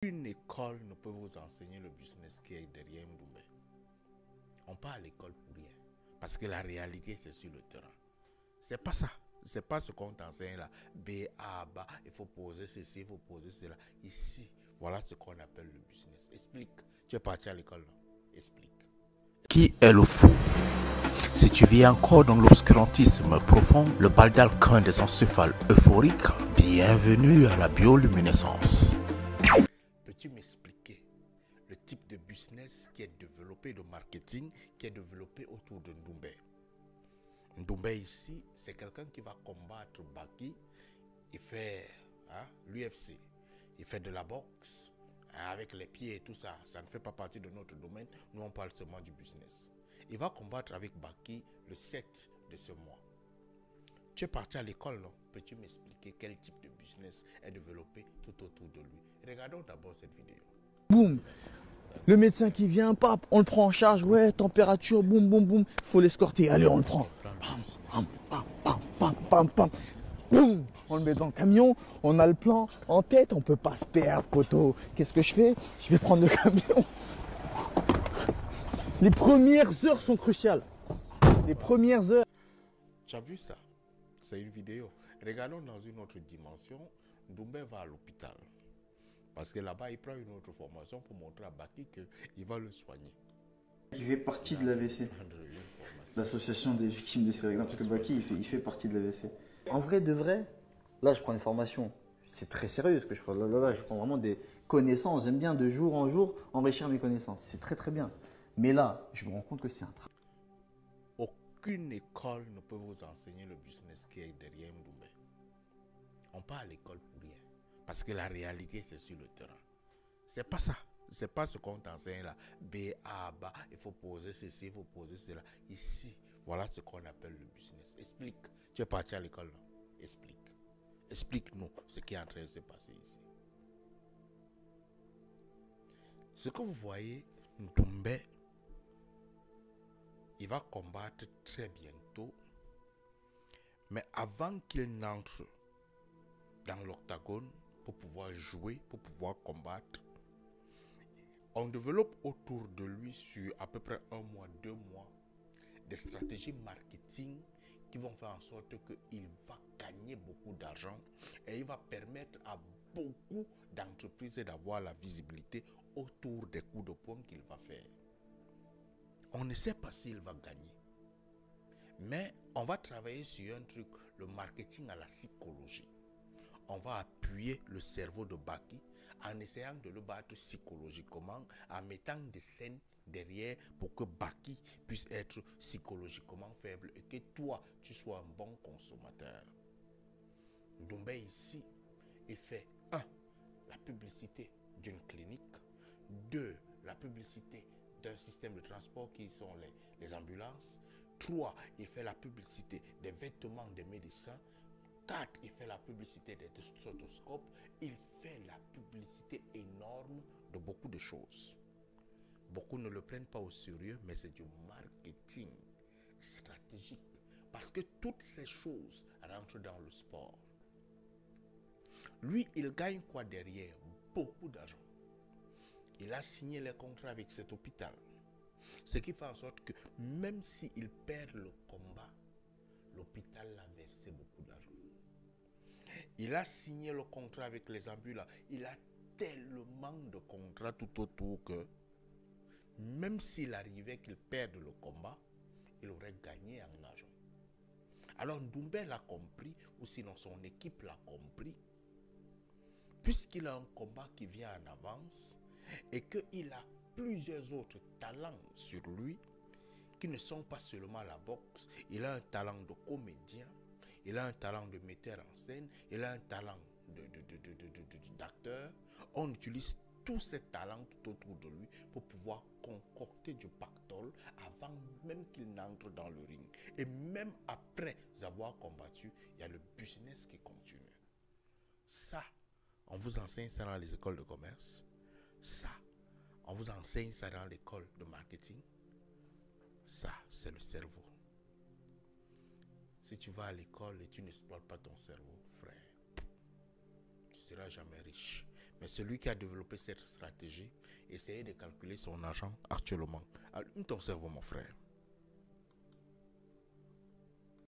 Une école ne peut vous enseigner le business qui est derrière Ndoumbe. On part à l'école pour rien. Parce que la réalité, c'est sur le terrain. C'est pas ça. C'est pas ce qu'on t'enseigne là. B, A, B, il faut poser ceci, il faut poser cela. Ici, voilà ce qu'on appelle le business. Explique. Tu es parti à l'école là. Explique. Qui est le fou? Si tu vis encore dans l'obscurantisme profond, le bal d'alcool des encéphales euphoriques, bienvenue à la bioluminescence. Peux-tu m'expliquer le type de business qui est développé, de marketing, qui est développé autour de Ndoumbe? Ndoumbe ici, c'est quelqu'un qui va combattre Baki. Il fait l'UFC. Il fait de la boxe avec les pieds et tout ça. Ça ne fait pas partie de notre domaine. Nous, on parle seulement du business. Il va combattre avec Baki le 7 de ce mois. Tu es parti à l'école, non? Peux-tu m'expliquer quel type de business est développé tout autour de lui? Regardons d'abord cette vidéo. Boum. Le médecin qui vient, pap, on le prend en charge, ouais, température, boum, boum, boum. Faut l'escorter, allez, on le prend. Pam, pam, pam, pam, pam, pam. Boum. On le met dans le camion, on a le plan en tête, on peut pas se perdre, poteau. Qu'est-ce que je fais? Je vais prendre le camion. Les premières heures sont cruciales. Les premières heures. Tu as vu ça? C'est une vidéo. Regardons dans une autre dimension. Ndoumbe va à l'hôpital. Parce que là-bas, il prend une autre formation pour montrer à Baki qu'il va le soigner. Il fait partie de l'AVC, l'association des victimes de série. Parce que Baki, il fait partie de l'AVC. En vrai, de vrai, là, je prends une formation. C'est très sérieux ce que je prends. Là, je prends vraiment des connaissances. J'aime bien de jour en jour enrichir mes connaissances. C'est très, très bien. Mais là, je me rends compte que c'est un travail. Aucune école ne peut vous enseigner le business qui est derrière Ndoumbe. On part à l'école pour rien. Parce que la réalité, c'est sur le terrain. C'est pas ça. C'est pas ce qu'on t'enseigne là. B, A, B, il faut poser ceci, il faut poser cela. Ici, voilà ce qu'on appelle le business. Explique. Tu es parti à l'école là. Explique. Explique-nous ce qui est en train de se passer ici. Ce que vous voyez, Ndoumbe, il va combattre très bientôt. Mais avant qu'il n'entre dans l'octagone pour pouvoir jouer, pour pouvoir combattre, on développe autour de lui sur à peu près 1 mois, 2 mois, des stratégies marketing qui vont faire en sorte qu'il va gagner beaucoup d'argent et il va permettre à beaucoup d'entreprises d'avoir la visibilité autour des coups de poing qu'il va faire. On ne sait pas s'il va gagner. Mais on va travailler sur un truc, le marketing à la psychologie. On va appuyer le cerveau de Baki en essayant de le battre psychologiquement, en mettant des scènes derrière pour que Baki puisse être psychologiquement faible et que toi, tu sois un bon consommateur. Ndoumbe ici, il fait 1. La publicité d'une clinique. 2. La publicité d'un système de transport qui sont les ambulances. 3. Il fait la publicité des vêtements des médecins. 4. Il fait la publicité des stéthoscopes. Il fait la publicité énorme de beaucoup de choses. Beaucoup ne le prennent pas au sérieux, mais c'est du marketing stratégique. Parce que toutes ces choses rentrent dans le sport. Lui, il gagne quoi derrière? Beaucoup d'argent. Il a signé les contrats avec cet hôpital. Ce qui fait en sorte que même s'il perd le combat, l'hôpital a versé beaucoup d'argent. Il a signé le contrat avec les ambulants. Il a tellement de contrats tout autour que même s'il arrivait qu'il perde le combat, il aurait gagné en argent. Alors Ndoumbe l'a compris, ou sinon son équipe l'a compris, puisqu'il a un combat qui vient en avance et qu'il a plusieurs autres talents sur lui qui ne sont pas seulement la boxe. Il a un talent de comédien, il a un talent de metteur en scène, il a un talent d'acteur. On utilise tous ces talents tout autour de lui pour pouvoir concocter du pactole avant même qu'il n'entre dans le ring. Et même après avoir combattu, il y a le business qui continue. Ça, on vous enseigne ça dans les écoles de commerce. Ça, on vous enseigne ça dans l'école de marketing. Ça, c'est le cerveau. Si tu vas à l'école et tu n'exploites pas ton cerveau, frère, tu ne seras jamais riche. Mais celui qui a développé cette stratégie, essayez de calculer son argent actuellement. Allume ton cerveau, mon frère.